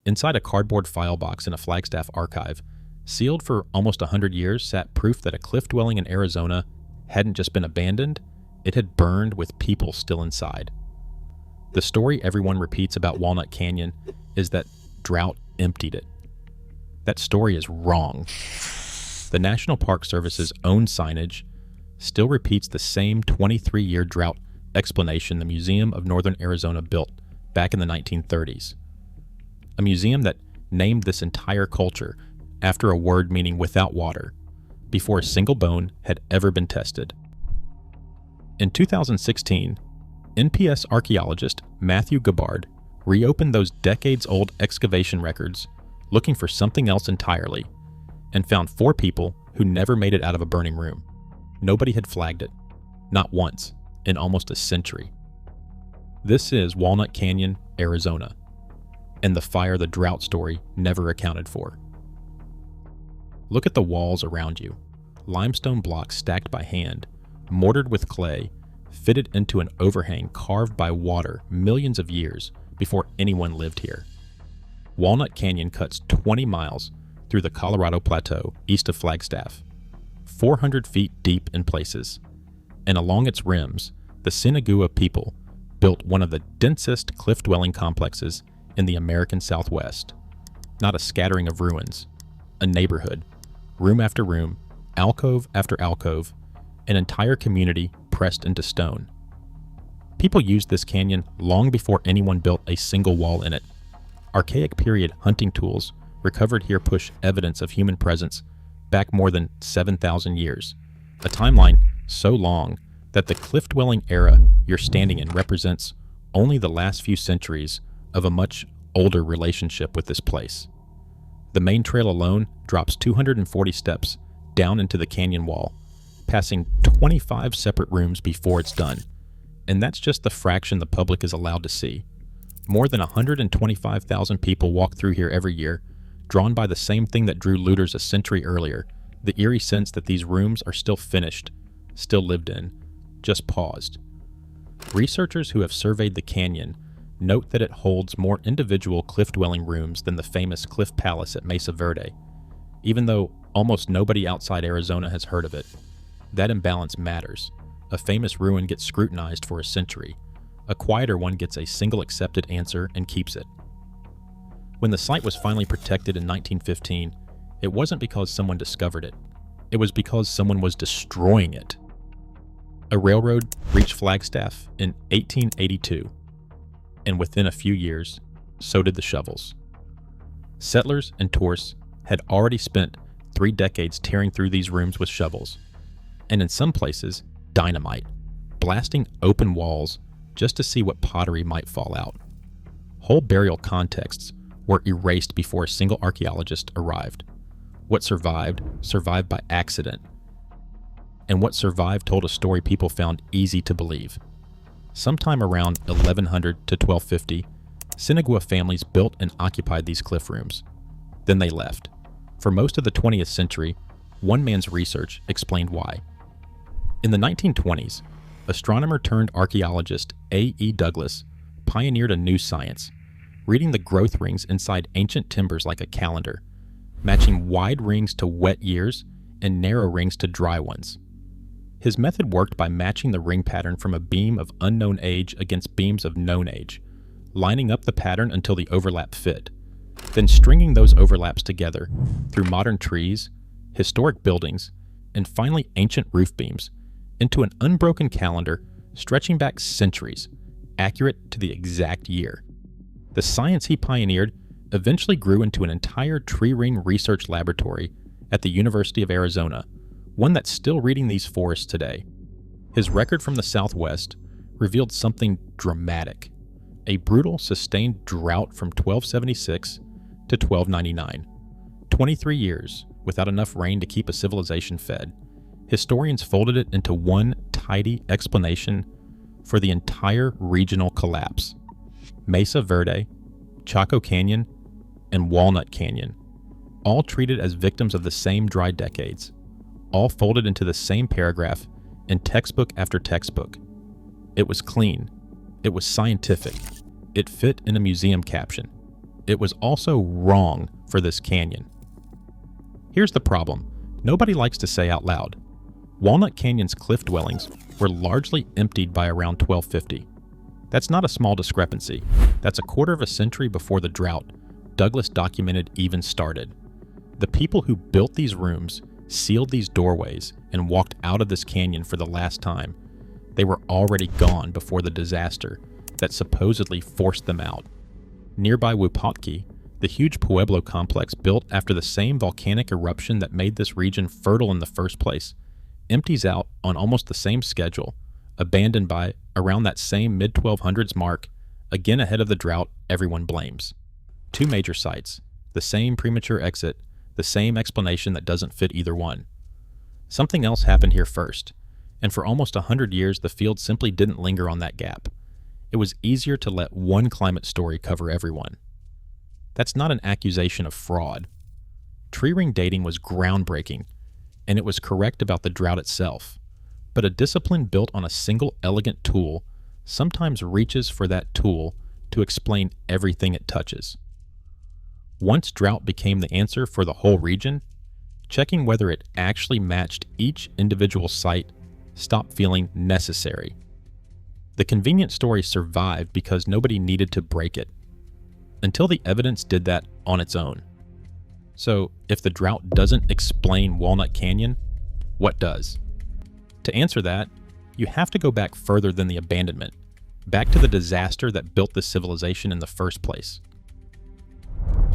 Inside a cardboard file box in a Flagstaff archive, sealed for almost 100 years, sat proof that a cliff dwelling in Arizona hadn't just been abandoned, it had burned with people still inside. The story everyone repeats about Walnut Canyon is that drought emptied it. That story is wrong. The National Park Service's own signage still repeats the same 23-year drought explanation the Museum of Northern Arizona built back in the 1930s. A museum that named this entire culture after a word meaning without water, before a single bone had ever been tested. In 2016, NPS archaeologist Matthew Gabbard reopened those decades-old excavation records looking for something else entirely, and found 4 people who never made it out of a burning room. Nobody had flagged it, not once, in almost a century. This is Walnut Canyon, Arizona, and the fire the drought story never accounted for. Look at the walls around you. Limestone blocks stacked by hand, mortared with clay, fitted into an overhang carved by water millions of years before anyone lived here. Walnut Canyon cuts 20 miles through the Colorado Plateau east of Flagstaff, 400 feet deep in places, and along its rims, the Sinagua people built one of the densest cliff-dwelling complexes in the American Southwest. Not a scattering of ruins, a neighborhood, room after room, alcove after alcove, an entire community pressed into stone. People used this canyon long before anyone built a single wall in it. Archaic period hunting tools recovered here push evidence of human presence back more than 7,000 years, a timeline so long that the cliff-dwelling era you're standing in represents only the last few centuries of a much older relationship with this place. The main trail alone drops 240 steps down into the canyon wall, passing 25 separate rooms before it's done, and that's just the fraction the public is allowed to see. More than 125,000 people walk through here every year, drawn by the same thing that drew looters a century earlier, the eerie sense that these rooms are still finished, still lived in, just paused. Researchers who have surveyed the canyon note that it holds more individual cliff-dwelling rooms than the famous Cliff Palace at Mesa Verde, even though almost nobody outside Arizona has heard of it. That imbalance matters. A famous ruin gets scrutinized for a century. A quieter one gets a single accepted answer and keeps it. When the site was finally protected in 1915, it wasn't because someone discovered it. It was because someone was destroying it. A railroad reached Flagstaff in 1882, and within a few years, so did the shovels. Settlers and tourists had already spent 3 decades tearing through these rooms with shovels, and in some places, dynamite, blasting open walls just to see what pottery might fall out. Whole burial contexts were erased before a single archaeologist arrived. What survived by accident. And what survived told a story people found easy to believe. Sometime around 1100 to 1250, Sinagua families built and occupied these cliff rooms. Then they left. For most of the 20th century, one man's research explained why. In the 1920s, astronomer turned archaeologist A.E. Douglas pioneered a new science, reading the growth rings inside ancient timbers like a calendar, matching wide rings to wet years and narrow rings to dry ones. His method worked by matching the ring pattern from a beam of unknown age against beams of known age, lining up the pattern until the overlap fit, then stringing those overlaps together through modern trees, historic buildings, and finally ancient roof beams into an unbroken calendar stretching back centuries, accurate to the exact year. The science he pioneered eventually grew into an entire tree ring research laboratory at the University of Arizona, one that's still reading these forests today. His record from the Southwest revealed something dramatic, a brutal, sustained drought from 1276 to 1299. 23 years without enough rain to keep a civilization fed. Historians folded it into one tidy explanation for the entire regional collapse. Mesa Verde, Chaco Canyon, and Walnut Canyon, all treated as victims of the same dry decades, all folded into the same paragraph in textbook after textbook. It was clean. It was scientific. It fit in a museum caption. it was also wrong for this canyon. Here's the problem. Nobody likes to say out loud. Walnut Canyon's cliff dwellings were largely emptied by around 1250. That's not a small discrepancy. That's a quarter of a century before the drought Douglas documented even started. The people who built these rooms, sealed these doorways, and walked out of this canyon for the last time, they were already gone before the disaster that supposedly forced them out. Nearby Wupatki, the huge Pueblo complex built after the same volcanic eruption that made this region fertile in the first place, empties out on almost the same schedule, abandoned by around that same mid-1200s mark, again ahead of the drought everyone blames. Two major sites, the same premature exit, the same explanation that doesn't fit either one. Something else happened here first, and for almost 100 years the field simply didn't linger on that gap. It was easier to let one climate story cover everyone. That's not an accusation of fraud. Tree ring dating was groundbreaking, and it was correct about the drought itself. But a discipline built on a single elegant tool sometimes reaches for that tool to explain everything it touches. Once drought became the answer for the whole region, checking whether it actually matched each individual site stopped feeling necessary. The convenient story survived because nobody needed to break it, until the evidence did that on its own. So, if the drought doesn't explain Walnut Canyon, what does? To answer that, you have to go back further than the abandonment, back to the disaster that built this civilization in the first place.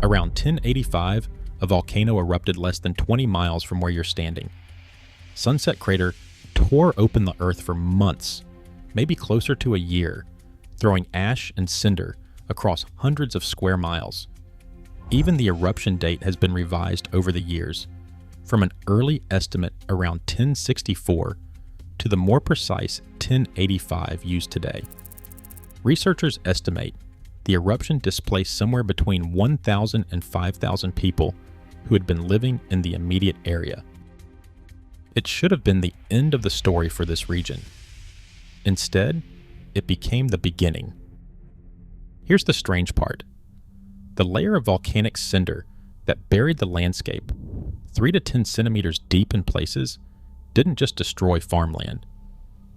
Around 1085, a volcano erupted less than 20 miles from where you're standing. Sunset Crater tore open the earth for months, maybe closer to a year, throwing ash and cinder across hundreds of square miles. Even the eruption date has been revised over the years, from an early estimate around 1064 to the more precise 1085 used today. Researchers estimate the eruption displaced somewhere between 1,000 and 5,000 people who had been living in the immediate area. It should have been the end of the story for this region. Instead, it became the beginning. Here's the strange part. The layer of volcanic cinder that buried the landscape, 3 to 10 centimeters deep in places, didn't just destroy farmland.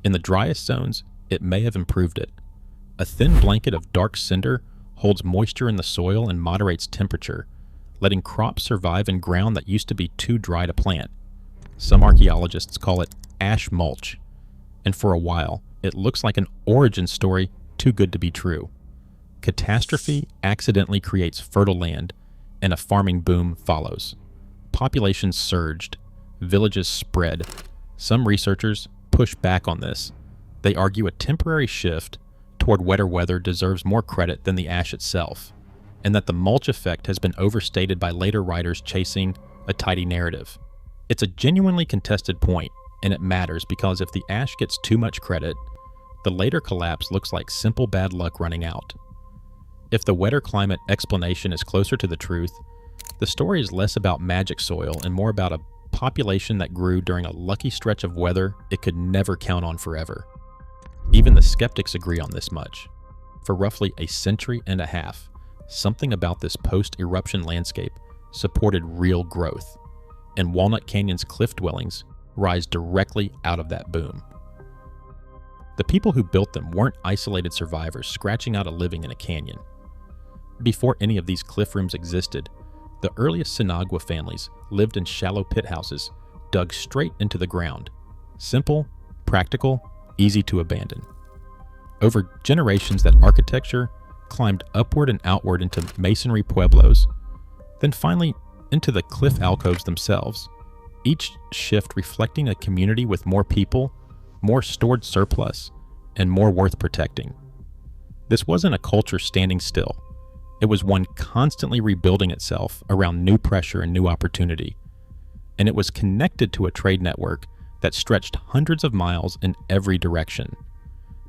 In the driest zones, it may have improved it. A thin blanket of dark cinder holds moisture in the soil and moderates temperature, letting crops survive in ground that used to be too dry to plant. Some archaeologists call it ash mulch, and for a while, it looks like an origin story too good to be true. Catastrophe accidentally creates fertile land, and a farming boom follows. Populations surged, villages spread. Some researchers push back on this. They argue a temporary shift toward wetter weather deserves more credit than the ash itself, and that the mulch effect has been overstated by later writers chasing a tidy narrative. It's a genuinely contested point, and it matters because if the ash gets too much credit, the later collapse looks like simple bad luck running out. If the wetter climate explanation is closer to the truth, the story is less about magic soil and more about a population that grew during a lucky stretch of weather it could never count on forever. Even the skeptics agree on this much. For roughly a century and a half, something about this post-eruption landscape supported real growth, and Walnut Canyon's cliff dwellings rise directly out of that boom. The people who built them weren't isolated survivors scratching out a living in a canyon. Before any of these cliff rooms existed, the earliest Sinagua families lived in shallow pit houses dug straight into the ground. Simple, practical, easy to abandon. Over generations, that architecture climbed upward and outward into masonry pueblos, then finally into the cliff alcoves themselves, each shift reflecting a community with more people, more stored surplus, and more worth protecting. This wasn't a culture standing still. It was one constantly rebuilding itself around new pressure and new opportunity. And it was connected to a trade network that stretched hundreds of miles in every direction.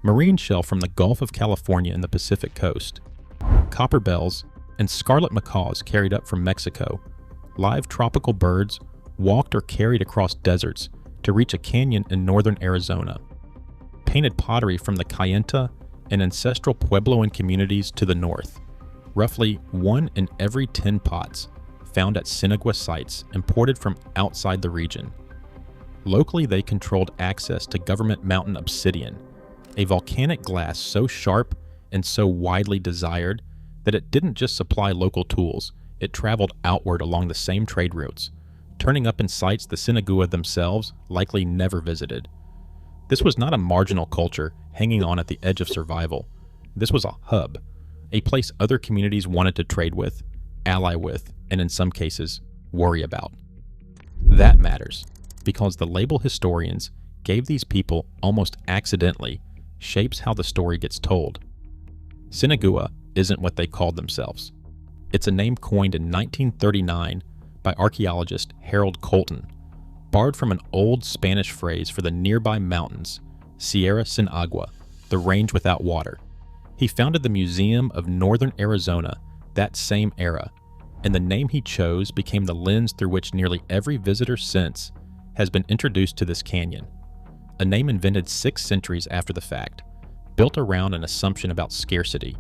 Marine shell from the Gulf of California and the Pacific coast, copper bells, and scarlet macaws carried up from Mexico, live tropical birds walked or carried across deserts to reach a canyon in northern Arizona, painted pottery from the Cayenta and Ancestral Puebloan communities to the north, Roughly 1 in every 10 pots found at Sinagua sites imported from outside the region. Locally, they controlled access to government mountain obsidian, a volcanic glass so sharp and so widely desired that it didn't just supply local tools, it traveled outward along the same trade routes, turning up in sites the Sinagua themselves likely never visited. This was not a marginal culture hanging on at the edge of survival. This was a hub, a place other communities wanted to trade with, ally with, and in some cases, worry about. That matters, because the label historians gave these people almost accidentally shapes how the story gets told. Sinagua isn't what they called themselves. It's a name coined in 1939 by archaeologist Harold Colton, borrowed from an old Spanish phrase for the nearby mountains, Sierra Sinagua, the range without water. He founded the Museum of Northern Arizona that same era, and the name he chose became the lens through which nearly every visitor since has been introduced to this canyon, a name invented 6 centuries after the fact, built around an assumption about scarcity.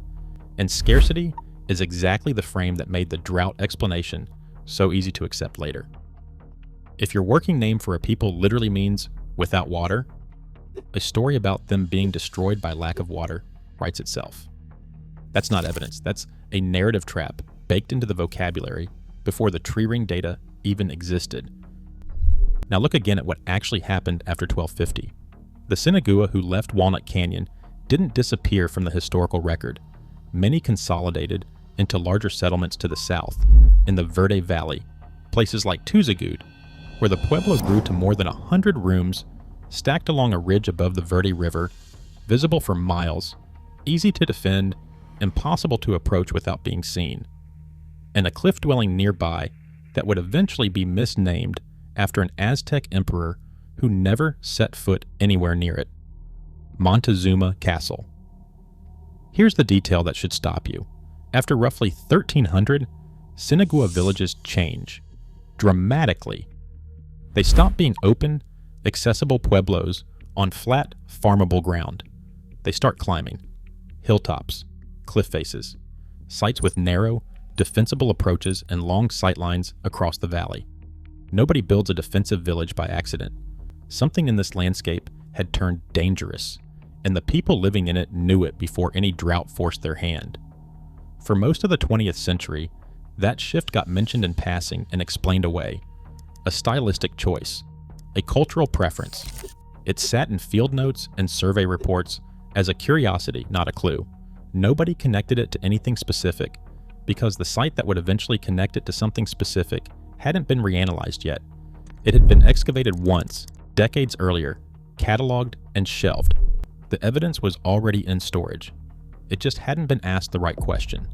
And scarcity is exactly the frame that made the drought explanation so easy to accept later. If your working name for a people literally means without water, a story about them being destroyed by lack of water writes itself. That's not evidence. That's a narrative trap baked into the vocabulary before the tree ring data even existed. Now look again at what actually happened after 1250. The Sinagua who left Walnut Canyon didn't disappear from the historical record. Many consolidated into larger settlements to the south, in the Verde Valley, places like Tuzagud, where the pueblo grew to more than 100 rooms stacked along a ridge above the Verde River, visible for miles, easy to defend, impossible to approach without being seen, and a cliff dwelling nearby that would eventually be misnamed after an Aztec emperor who never set foot anywhere near it, Montezuma Castle. Here's the detail that should stop you. After roughly 1300, Sinagua villages change dramatically. They stop being open, accessible pueblos on flat, farmable ground. They start climbing hilltops, cliff faces, sites with narrow, defensible approaches and long sightlines across the valley. Nobody builds a defensive village by accident. Something in this landscape had turned dangerous, and the people living in it knew it before any drought forced their hand. For most of the 20th century, that shift got mentioned in passing and explained away. A stylistic choice, a cultural preference. It sat in field notes and survey reports as a curiosity, not a clue. Nobody connected it to anything specific, because the site that would eventually connect it to something specific hadn't been reanalyzed yet. It had been excavated once, decades earlier, cataloged and shelved. The evidence was already in storage. It just hadn't been asked the right question.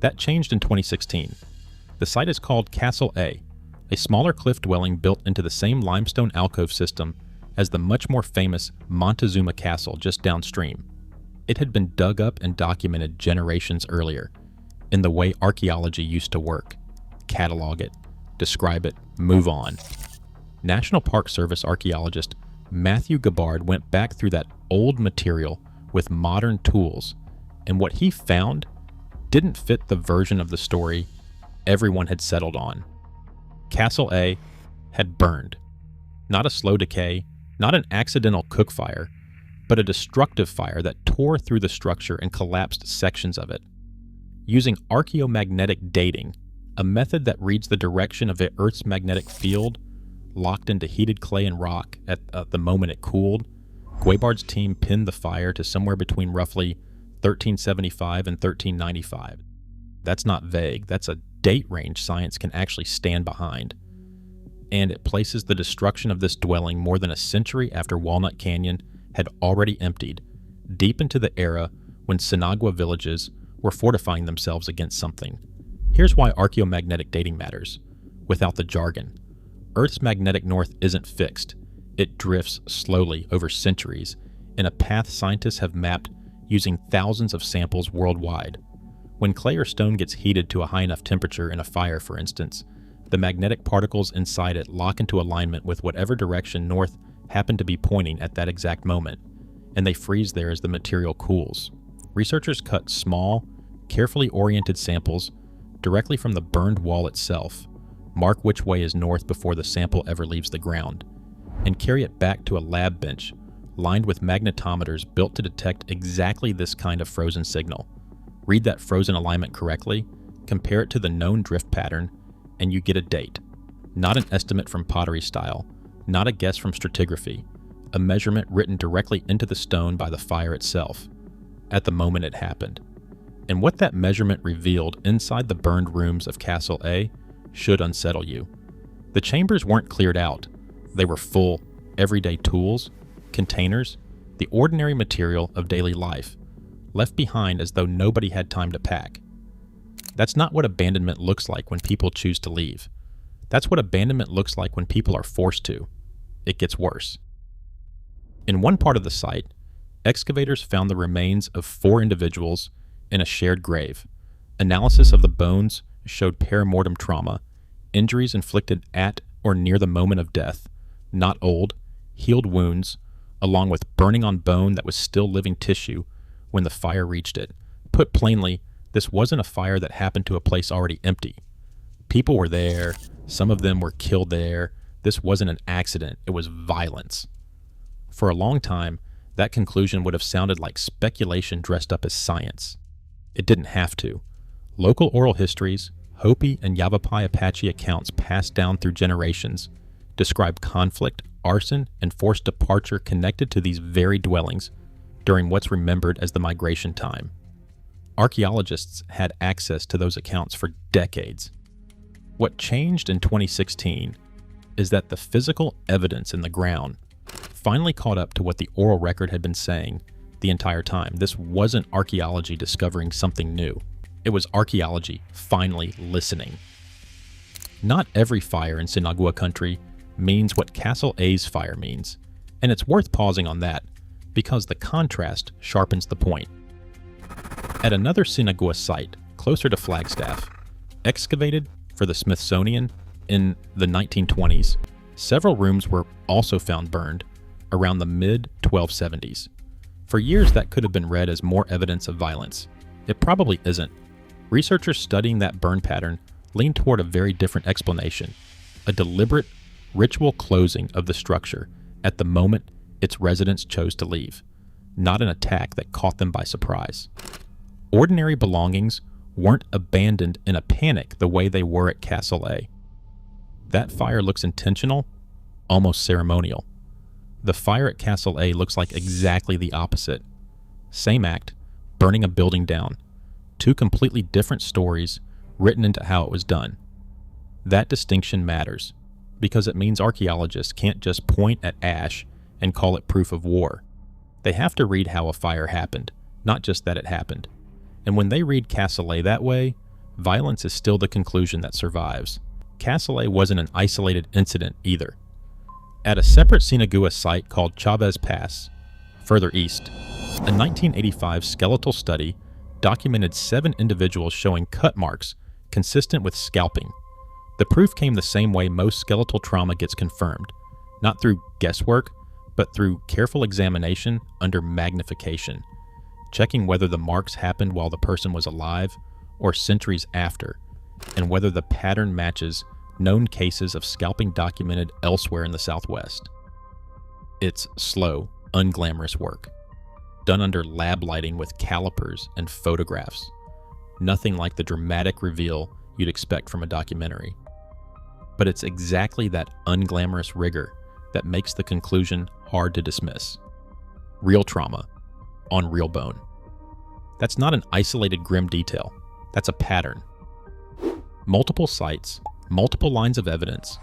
That changed in 2016. The site is called Castle A smaller cliff dwelling built into the same limestone alcove system as the much more famous Montezuma Castle just downstream. It had been dug up and documented generations earlier, in the way archaeology used to work. Catalog it, describe it, move on. National Park Service archaeologist Matthew Gabbard went back through that old material with modern tools, and what he found didn't fit the version of the story everyone had settled on. Castle A had burned. Not a slow decay, not an accidental cook fire, but a destructive fire that tore through the structure and collapsed sections of it. Using archaeomagnetic dating, a method that reads the direction of the Earth's magnetic field, locked into heated clay and rock at the moment it cooled, Gabbard's team pinned the fire to somewhere between roughly 1375 and 1395. That's not vague, that's a date range science can actually stand behind. And it places the destruction of this dwelling more than a century after Walnut Canyon had already emptied, deep into the era when Sinagua villages were fortifying themselves against something. Here's why archaeomagnetic dating matters, without the jargon. Earth's magnetic north isn't fixed. It drifts slowly over centuries in a path scientists have mapped using thousands of samples worldwide. When clay or stone gets heated to a high enough temperature in a fire, for instance, the magnetic particles inside it lock into alignment with whatever direction north happened to be pointing at that exact moment, and they freeze there as the material cools. Researchers cut small, carefully oriented samples directly from the burned wall itself, mark which way is north before the sample ever leaves the ground, and carry it back to a lab bench lined with magnetometers built to detect exactly this kind of frozen signal. Read that frozen alignment correctly, compare it to the known drift pattern, and you get a date. Not an estimate from pottery style, not a guess from stratigraphy, a measurement written directly into the stone by the fire itself, at the moment it happened. And what that measurement revealed inside the burned rooms of Castle A should unsettle you. The chambers weren't cleared out. They were full, everyday tools, containers, the ordinary material of daily life, left behind as though nobody had time to pack. That's not what abandonment looks like when people choose to leave. That's what abandonment looks like when people are forced to. It gets worse. In one part of the site, excavators found the remains of 4 individuals in a shared grave. Analysis of the bones showed perimortem trauma, injuries inflicted at or near the moment of death, not old, healed wounds, along with burning on bone that was still living tissue when the fire reached it. Put plainly, this wasn't a fire that happened to a place already empty. People were there, some of them were killed there. This wasn't an accident, it was violence. For a long time, that conclusion would have sounded like speculation dressed up as science. It didn't have to. Local oral histories, Hopi and Yavapai Apache accounts passed down through generations, describe conflict, arson, and forced departure connected to these very dwellings during what's remembered as the migration time. Archaeologists had access to those accounts for decades. What changed in 2016 is that the physical evidence in the ground finally caught up to what the oral record had been saying the entire time. This wasn't archaeology discovering something new. It was archaeology finally listening. Not every fire in Sinagua country means what Castle A's fire means, and it's worth pausing on that because the contrast sharpens the point. At another Sinagua site, closer to Flagstaff, excavated for the Smithsonian in the 1920s, several rooms were also found burned around the mid-1270s. For years, that could have been read as more evidence of violence. It probably isn't. Researchers studying that burn pattern lean toward a very different explanation, a deliberate ritual closing of the structure at the moment its residents chose to leave, not an attack that caught them by surprise. Ordinary belongings weren't abandoned in a panic the way they were at Castle A. That fire looks intentional, almost ceremonial. The fire at Castle A looks like exactly the opposite. Same act, burning a building down. 2 completely different stories written into how it was done. That distinction matters, because it means archaeologists can't just point at ash and call it proof of war. They have to read how a fire happened, not just that it happened. And when they read Castle A that way, violence is still the conclusion that survives. Castle A wasn't an isolated incident either. At a separate Sinagua site called Chavez Pass, further east, a 1985 skeletal study documented 7 individuals showing cut marks consistent with scalping. The proof came the same way most skeletal trauma gets confirmed, not through guesswork, but through careful examination under magnification, checking whether the marks happened while the person was alive or centuries after, and whether the pattern matches known cases of scalping documented elsewhere in the Southwest. It's slow, unglamorous work, done under lab lighting with calipers and photographs. Nothing like the dramatic reveal you'd expect from a documentary. But it's exactly that unglamorous rigor that makes the conclusion hard to dismiss. Real trauma on real bone. That's not an isolated grim detail. That's a pattern. Multiple sites, multiple lines of evidence,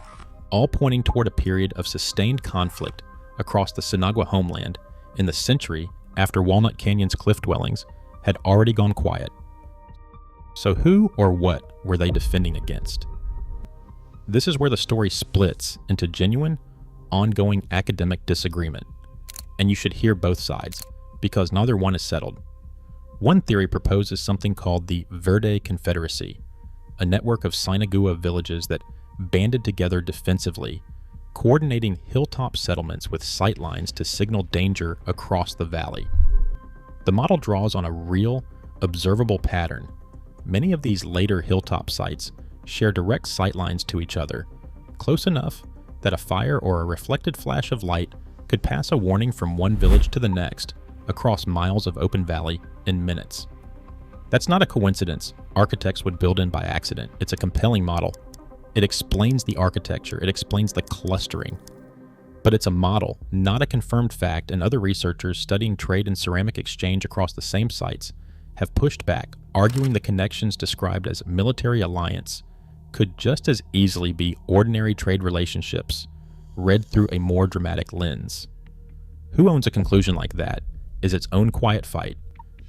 all pointing toward a period of sustained conflict across the Sinagua homeland in the century after Walnut Canyon's cliff dwellings had already gone quiet. So who or what were they defending against? This is where the story splits into genuine, ongoing academic disagreement. And you should hear both sides, because neither one is settled. One theory proposes something called the Verde Confederacy, a network of Sinagua villages that banded together defensively, coordinating hilltop settlements with sight lines to signal danger across the valley. The model draws on a real, observable pattern Many of these later hilltop sites share direct sightlines to each other, close enough that a fire or a reflected flash of light could pass a warning from one village to the next across miles of open valley in minutes. That's not a coincidence architects would build in by accident. It's a compelling model. It explains the architecture, it explains the clustering. But it's a model, not a confirmed fact, and other researchers studying trade and ceramic exchange across the same sites have pushed back, arguing the connections described as military alliance could just as easily be ordinary trade relationships, read through a more dramatic lens. Who owns a conclusion like that is its own quiet fight.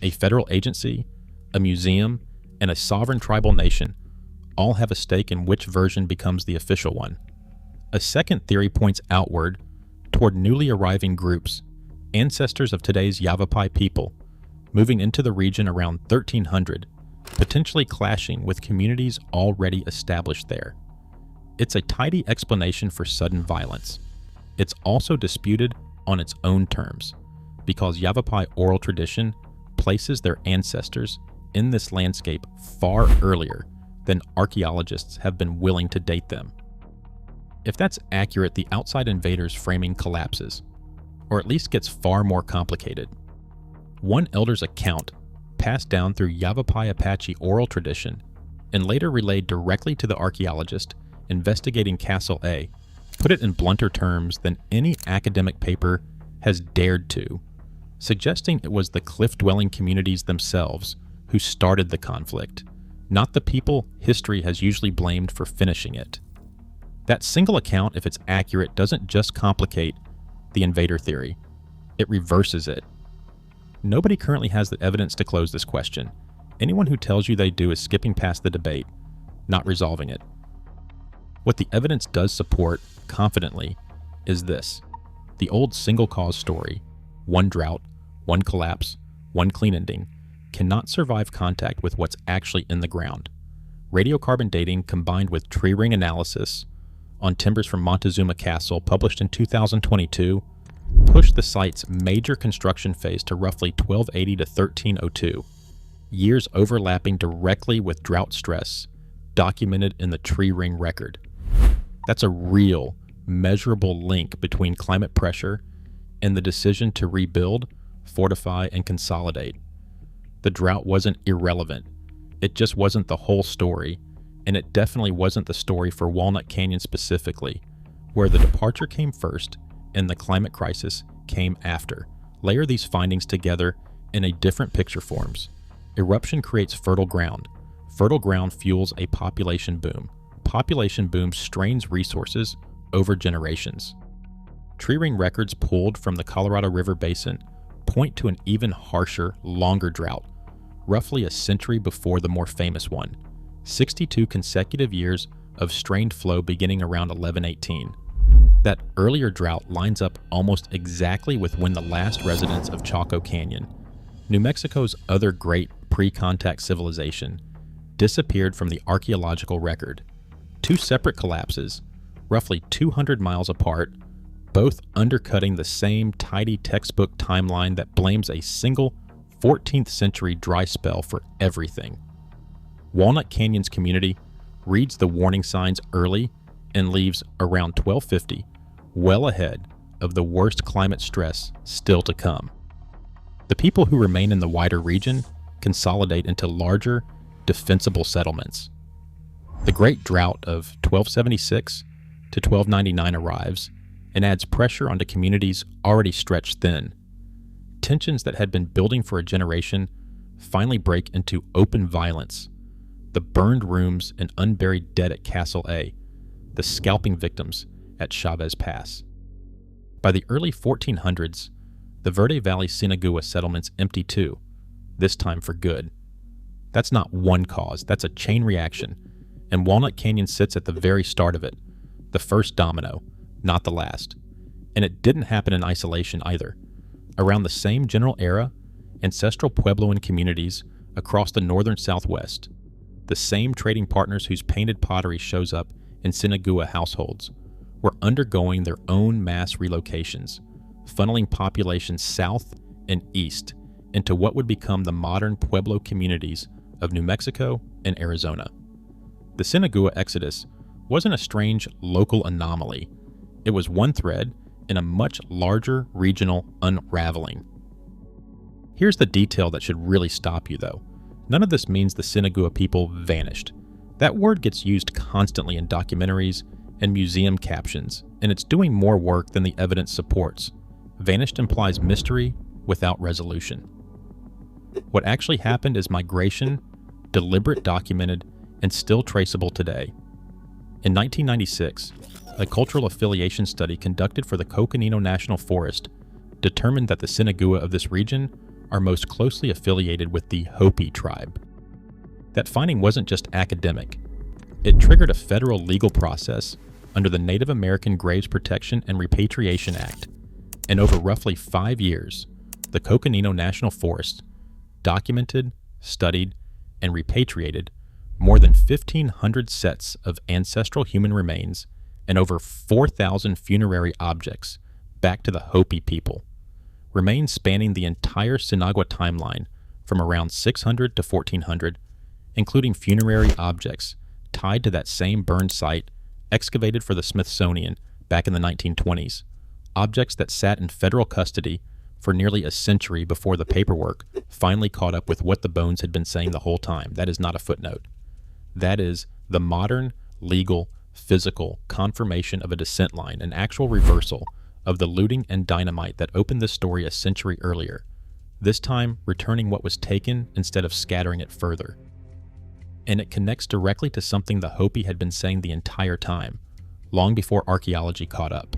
A federal agency, a museum, and a sovereign tribal nation all have a stake in which version becomes the official one. A second theory points outward toward newly arriving groups, ancestors of today's Yavapai people, moving into the region around 1300, potentially clashing with communities already established there. It's a tidy explanation for sudden violence. It's also disputed on its own terms, because Yavapai oral tradition places their ancestors in this landscape far earlier than archaeologists have been willing to date them. If that's accurate, the outside invaders' framing collapses, or at least gets far more complicated. One elder's account, passed down through Yavapai Apache oral tradition and later relayed directly to the archaeologist investigating Castle A, put it in blunter terms than any academic paper has dared to, suggesting it was the cliff-dwelling communities themselves who started the conflict, not the people history has usually blamed for finishing it. That single account, if it's accurate, doesn't just complicate the invader theory, it reverses it. Nobody currently has the evidence to close this question. Anyone who tells you they do is skipping past the debate, not resolving it. What the evidence does support, confidently, is this. The old single-cause story, one drought, one collapse, one clean ending, cannot survive contact with what's actually in the ground. Radiocarbon dating combined with tree ring analysis on timbers from Montezuma Castle, published in 2022, pushed the site's major construction phase to roughly 1280 to 1302, years overlapping directly with drought stress documented in the tree ring record. That's a real, measurable link between climate pressure and the decision to rebuild, fortify, and consolidate. The drought wasn't irrelevant. It just wasn't the whole story, and it definitely wasn't the story for Walnut Canyon specifically, where the departure came first and the climate crisis came after. Layer these findings together and a different picture forms. Eruption creates fertile ground. Fertile ground fuels a population boom. Population boom strains resources over generations. Tree ring records pulled from the Colorado River Basin point to an even harsher, longer drought, roughly a century before the more famous one. 62 consecutive years of strained flow beginning around 1118. That earlier drought lines up almost exactly with when the last residents of Chaco Canyon, New Mexico's other great pre-contact civilization, disappeared from the archaeological record. Two separate collapses, roughly 200 miles apart, both undercutting the same tidy textbook timeline that blames a single 14th century dry spell for everything. Walnut Canyon's community reads the warning signs early and leaves around 1250, well ahead of the worst climate stress still to come. The people who remain in the wider region consolidate into larger, defensible settlements. The Great Drought of 1276 to 1299 arrives and adds pressure onto communities already stretched thin. Tensions that had been building for a generation finally break into open violence. The burned rooms and unburied dead at Castle A, the scalping victims at Chavez Pass. By the early 1400s, the Verde Valley Sinagua settlements empty too, this time for good. That's not one cause, that's a chain reaction, and Walnut Canyon sits at the very start of it, the first domino, not the last. And it didn't happen in isolation either. Around the same general era, ancestral Puebloan communities across the northern Southwest, the same trading partners whose painted pottery shows up in Sinagua households, were undergoing their own mass relocations, funneling populations south and east into what would become the modern Pueblo communities of New Mexico and Arizona. The Sinagua exodus wasn't a strange local anomaly. It was one thread in a much larger regional unraveling. Here's the detail that should really stop you, though. None of this means the Sinagua people vanished. That word gets used constantly in documentaries and museum captions, and it's doing more work than the evidence supports. Vanished implies mystery without resolution. What actually happened is migration, deliberate, documented, and still traceable today. In 1996, a cultural affiliation study conducted for the Coconino National Forest determined that the Sinagua of this region are most closely affiliated with the Hopi tribe. That finding wasn't just academic. It triggered a federal legal process under the Native American Graves Protection and Repatriation Act, and over roughly 5 years, the Coconino National Forest documented, studied, and repatriated more than 1,500 sets of ancestral human remains and over 4,000 funerary objects back to the Hopi people, remains spanning the entire Sinagua timeline from around 600 to 1400, including funerary objects tied to that same burned site excavated for the Smithsonian back in the 1920s, objects that sat in federal custody for nearly a century before the paperwork finally caught up with what the bones had been saying the whole time. That is not a footnote. That is the modern, legal, physical confirmation of a descent line, an actual reversal of the looting and dynamite that opened this story a century earlier, this time returning what was taken instead of scattering it further. And it connects directly to something the Hopi had been saying the entire time, long before archaeology caught up.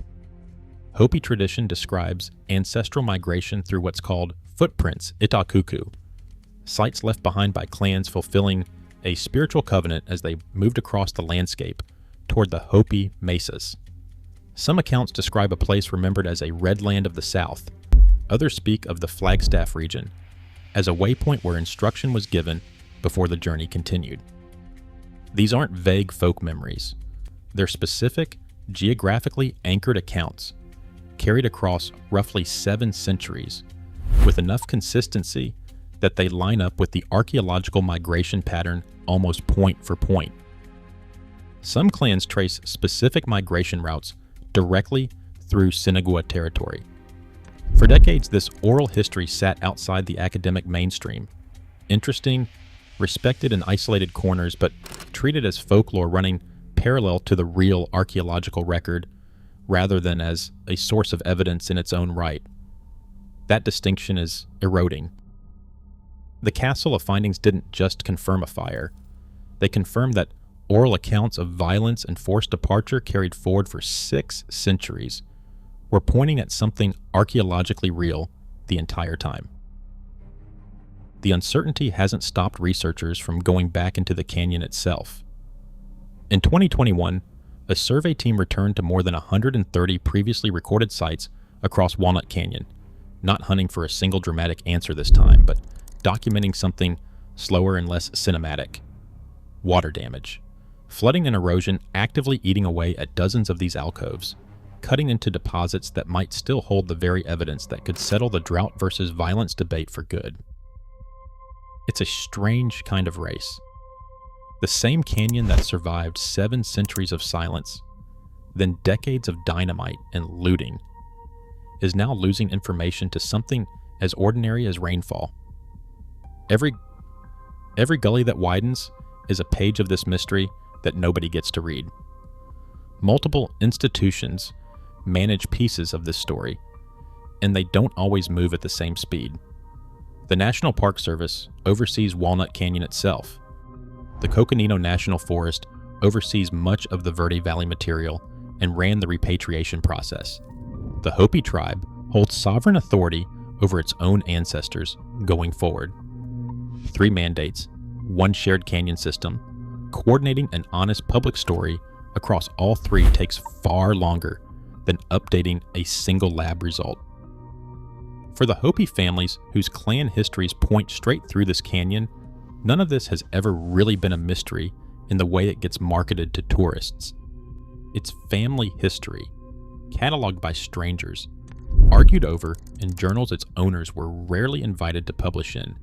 Hopi tradition describes ancestral migration through what's called footprints, itakuku, sites left behind by clans fulfilling a spiritual covenant as they moved across the landscape toward the Hopi mesas. Some accounts describe a place remembered as a red land of the south. Others speak of the Flagstaff region as a waypoint where instruction was given before the journey continued. These aren't vague folk memories. They're specific, geographically anchored accounts carried across roughly 7 centuries with enough consistency that they line up with the archaeological migration pattern almost point for point. Some clans trace specific migration routes directly through Sinagua territory. For decades, this oral history sat outside the academic mainstream, interesting, respected in isolated corners, but treated as folklore running parallel to the real archaeological record rather than as a source of evidence in its own right. That distinction is eroding. The castle of findings didn't just confirm a fire. They confirmed that oral accounts of violence and forced departure carried forward for 6 centuries were pointing at something archaeologically real the entire time. The uncertainty hasn't stopped researchers from going back into the canyon itself. In 2021, a survey team returned to more than 130 previously recorded sites across Walnut Canyon, not hunting for a single dramatic answer this time, but documenting something slower and less cinematic. Water damage. Flooding and erosion actively eating away at dozens of these alcoves, cutting into deposits that might still hold the very evidence that could settle the drought versus violence debate for good. It's a strange kind of race. The same canyon that survived 7 centuries of silence, then decades of dynamite and looting, is now losing information to something as ordinary as rainfall. Every gully that widens is a page of this mystery that nobody gets to read. Multiple institutions manage pieces of this story, and they don't always move at the same speed. The National Park Service oversees Walnut Canyon itself. The Coconino National Forest oversees much of the Verde Valley material and ran the repatriation process. The Hopi tribe holds sovereign authority over its own ancestors going forward. 3 mandates, 1 shared canyon system. Coordinating an honest public story across all 3 takes far longer than updating a single lab result. For the Hopi families whose clan histories point straight through this canyon, none of this has ever really been a mystery in the way it gets marketed to tourists. It's family history, cataloged by strangers, argued over in journals its owners were rarely invited to publish in.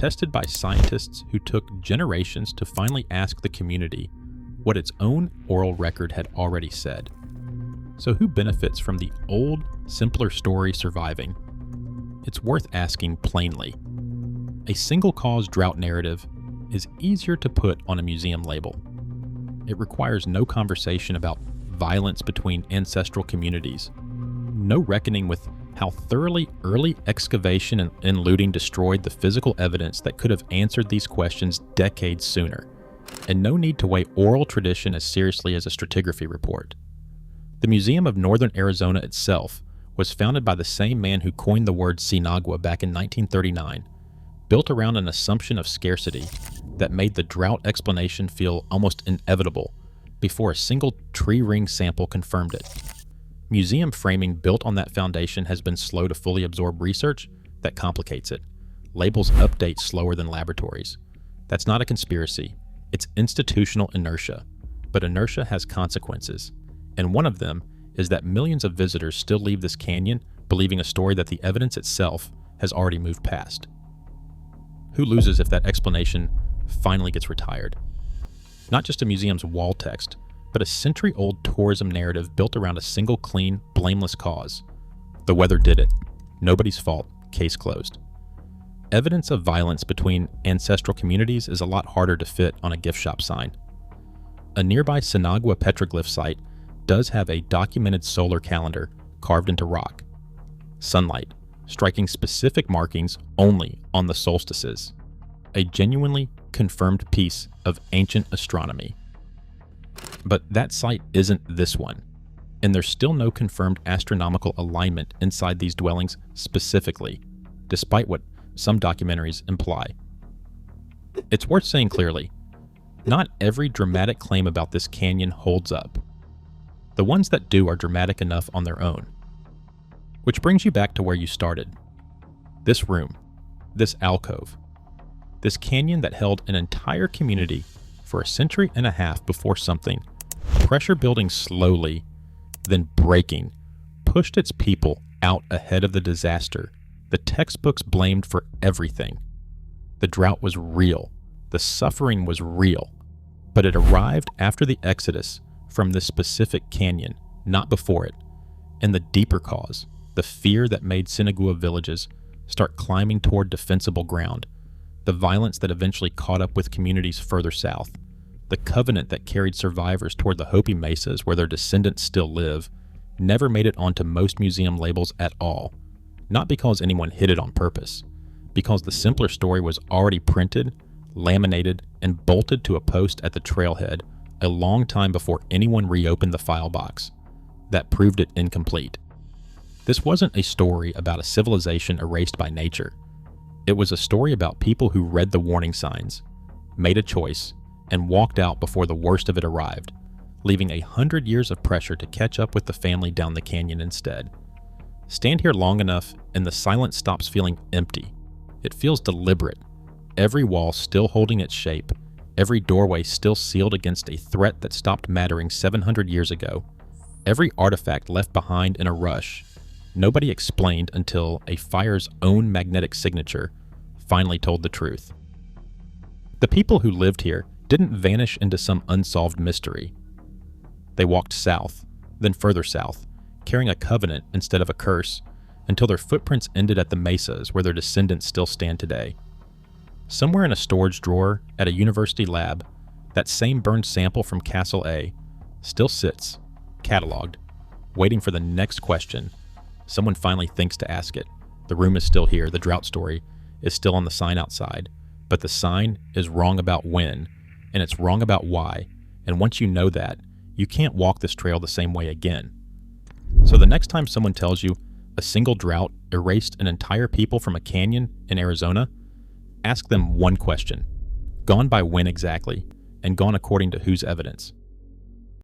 tested by scientists who took generations to finally ask the community what its own oral record had already said. So who benefits from the old, simpler story surviving? It's worth asking plainly. A single-cause drought narrative is easier to put on a museum label. It requires no conversation about violence between ancestral communities, no reckoning with how thoroughly early excavation and looting destroyed the physical evidence that could have answered these questions decades sooner, and no need to weigh oral tradition as seriously as a stratigraphy report. The Museum of Northern Arizona itself was founded by the same man who coined the word Sinagua back in 1939, built around an assumption of scarcity that made the drought explanation feel almost inevitable before a single tree ring sample confirmed it. Museum framing built on that foundation has been slow to fully absorb research that complicates it. Labels update slower than laboratories. That's not a conspiracy. It's institutional inertia. But inertia has consequences. And one of them is that millions of visitors still leave this canyon believing a story that the evidence itself has already moved past. Who loses if that explanation finally gets retired? Not just a museum's wall text, but a century-old tourism narrative built around a single clean, blameless cause. The weather did it. Nobody's fault. Case closed. Evidence of violence between ancestral communities is a lot harder to fit on a gift shop sign. A nearby Sinagua petroglyph site does have a documented solar calendar carved into rock. Sunlight, striking specific markings only on the solstices. A genuinely confirmed piece of ancient astronomy. But that site isn't this one, and there's still no confirmed astronomical alignment inside these dwellings specifically, despite what some documentaries imply. It's worth saying clearly, not every dramatic claim about this canyon holds up. The ones that do are dramatic enough on their own. Which brings you back to where you started. This room, this alcove, this canyon that held an entire community for a century and a half before something, pressure building slowly, then breaking, pushed its people out ahead of the disaster the textbooks blamed for everything. The drought was real. The suffering was real. But it arrived after the exodus from this specific canyon, not before it. And the deeper cause, the fear that made Sinagua villages start climbing toward defensible ground, the violence that eventually caught up with communities further south, the covenant that carried survivors toward the Hopi mesas where their descendants still live, never made it onto most museum labels at all. Not because anyone hid it on purpose, because the simpler story was already printed, laminated, and bolted to a post at the trailhead a long time before anyone reopened the file box. That proved it incomplete. This wasn't a story about a civilization erased by nature. It was a story about people who read the warning signs, made a choice, and walked out before the worst of it arrived, leaving 100 years of pressure to catch up with the family down the canyon instead. Stand here long enough and the silence stops feeling empty. It feels deliberate. Every wall still holding its shape, every doorway still sealed against a threat that stopped mattering 700 years ago, every artifact left behind in a rush. Nobody explained until a fire's own magnetic signature finally told the truth. The people who lived here didn't vanish into some unsolved mystery. They walked south, then further south, carrying a covenant instead of a curse, until their footprints ended at the mesas where their descendants still stand today. Somewhere in a storage drawer at a university lab, that same burned sample from Castle A still sits, cataloged, waiting for the next question. Someone finally thinks to ask it. The room is still here, the drought story is still on the sign outside, but the sign is wrong about when, and it's wrong about why, and once you know that, you can't walk this trail the same way again. So the next time someone tells you a single drought erased an entire people from a canyon in Arizona, ask them one question. Gone by when exactly, and gone according to whose evidence?